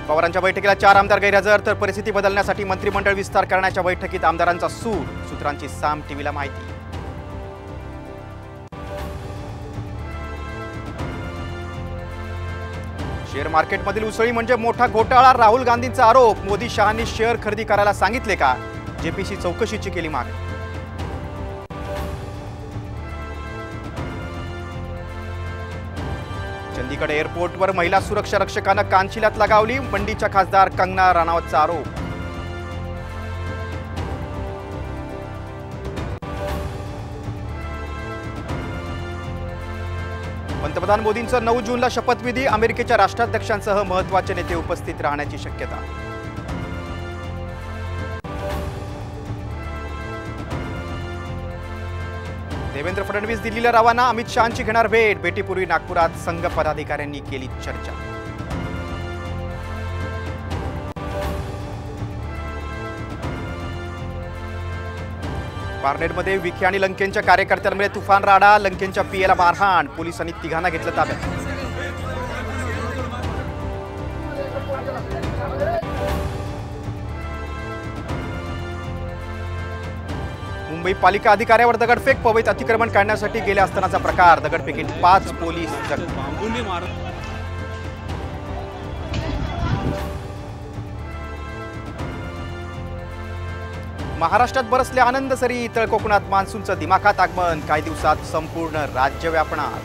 अजित पवारांच्या बैठकीला 4 आमदार गैरहजर, तर परिस्थिती बदलण्यासाठी मंत्रिमंडळ विस्तार करण्याच्या बैठकीत आमदारांचा सूर, सूत्रांची साम टीव्हीला माहिती। शेअर मार्केटमधील उसळी म्हणजे मोठा घोटाळा, राहुल गांधींचा आरोप, मोदी शहांनी शेअर खरेदी करायला सांगितले का, जेपीसी चौकशीची केली मागणी। चंदीगड एअरपोर्टवर महिला सुरक्षा रक्षकानं कानशिलात लगावली, मंडीच्या खासदार कंगना राणावतचा आरोप। पंतप्रधान मोदींचं 9 जूनला शपथविधी, अमेरिकेच्या राष्ट्राध्यक्षांसह महत्त्वाचे नेते उपस्थित राहण्याची शक्यता। देवेंद्र फडणवीस दिल्लीला रवाना, अमित शहांची घेणार भेट, भेटीपूर्वी नागपुरात संघ पदाधिकाऱ्यांनी केली चर्चा। पारनेरमध्ये विखे आणि लंकेंच्या कार्यकर्त्यांमध्ये तुफान राडा, लंकेंच्या पीएला मारहाण, पोलिसांनी तिघांना घेतलं ताब्यात। मुंबई पालिका अधिकाऱ्यावर दगडफेक, पवईत अतिक्रमण काढण्यासाठी गेले असतानाचा प्रकार, दगडफेकीत 5 पोलीस जखमी। महाराष्ट्रात बरसले आनंद सरी, तळ कोकणात मान्सूनचं दिमाखात आगमन, काही दिवसात संपूर्ण राज्य व्यापणार।